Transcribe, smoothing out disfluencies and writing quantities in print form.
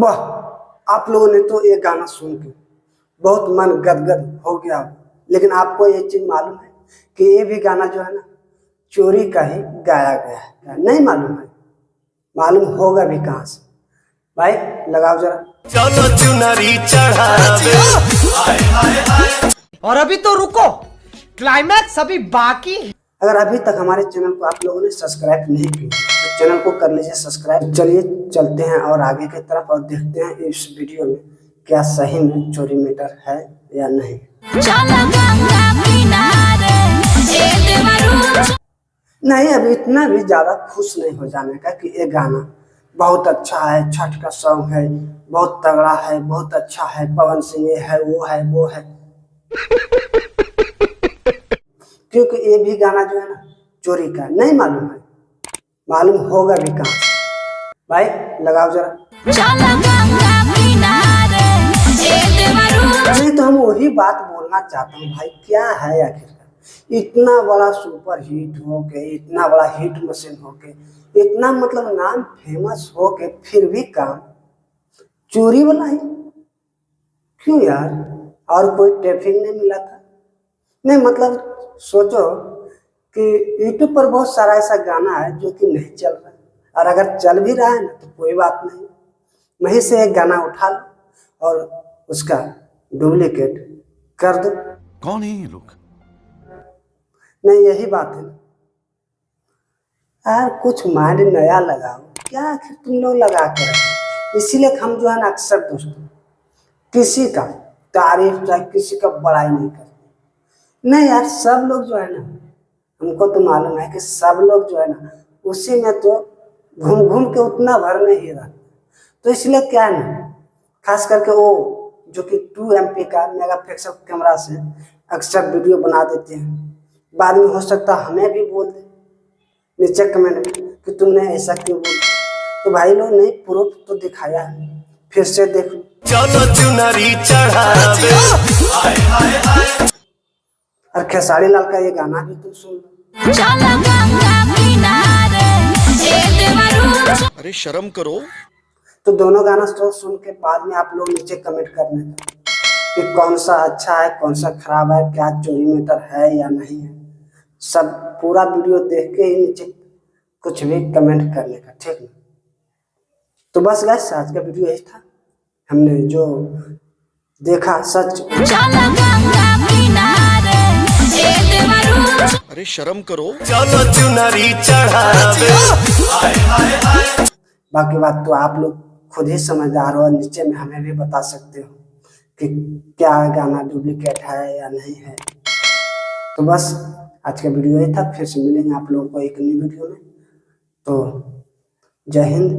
वाह, आप लोगों ने तो ये गाना सुन के बहुत मन गदगद हो गया। लेकिन आपको ये चीज मालूम है कि ये भी गाना जो है ना चोरी का ही गाया गया है? नहीं मालूम है? मालूम होगा भी कहां से? भाई लगाओ जरा। चलो चुनरी चढ़ावे। और अभी तो रुको, क्लाइमैक्स अभी बाकी है। अगर अभी तक हमारे चैनल को आप लोगों ने सब्सक्राइब नहीं किया तो चैनल को कर लीजिए सब्सक्राइब। चलिए चलते हैं और आगे की तरफ और देखते हैं इस वीडियो में क्या सही में चोरी मैटर है या नहीं। नहीं, अभी इतना भी ज्यादा खुश नहीं हो जाने का कि ये गाना बहुत अच्छा है, छठ का सॉन्ग है, बहुत तगड़ा है, बहुत अच्छा है, पवन सिंह ये है वो है वो है। क्योंकि ये भी गाना जो है ना चोरी का नहीं मालूम है? मालूम होगा भी कहां से? भाई लगाओ जरा। नहीं तो हम वही बात बोलना चाहता हूँ भाई, क्या है आखिर इतना बड़ा सुपर हिट हो के, इतना बड़ा हिट मशीन हो के, इतना मतलब नाम फेमस हो के फिर भी काम चोरी वाला ही क्यों यार? और कोई ट्रैफिक नहीं मिला था? नहीं मतलब सोचो कि यूट्यूब पर बहुत सारा ऐसा गाना है जो कि नहीं चल रहा है, और अगर चल भी रहा है ना तो कोई बात नहीं, वहीं से एक गाना उठा लो और उसका डुप्लीकेट कर दो। कौन है ये लोग? नहीं यही बात है यार, कुछ माइंड नया लगाओ। क्या आखिर तुम लोग लगा कर रखो? इसीलिए हम जो है ना अक्सर दोस्तों किसी का तारीफ चाहे किसी का बड़ाई नहीं करते। नहीं यार, सब लोग जो है ना, हमको तो मालूम है कि सब लोग जो है ना उसी में तो घूम घूम के उतना भर में ही रहते। तो इसलिए क्या है ना, खास करके वो जो कि 2 MP का मेगापिक्सल कैमरा से अक्सर वीडियो बना देते हैं, बाद में हो सकता हमें भी बोल दे नीचे कमेंट में कि तुमने ऐसा क्यों बोला। तो भाई लोग नहीं, प्रूफ तो दिखाया है, फिर से देख लो। चलो चुनरी चढ़ावे। और खेसारी लाल का ये गाना भी तुम सुन लो। अरे शर्म करो। तो दोनों गाना तो सुन के बाद में आप लोग नीचे कमेंट करने का कि कौन सा अच्छा है कौन सा खराब है, क्या चोरी मैटर है या नहीं है। सब पूरा वीडियो देख के ही नीचे कुछ भी कमेंट करने का, ठीक है? तो बस गाइस आज का वीडियो यही था। हमने जो देखा सच। अरे शर्म करो। चलो चुनरी चढ़ावे। बाकी बात तो आप लोग खुद ही समझदार हो, और नीचे में हमें भी बता सकते हो कि क्या गाना डुप्लीकेट है या नहीं है। तो बस आज का वीडियो यही था, फिर से मिलेंगे आप लोगों को एक न्यू वीडियो में। तो जय हिंद।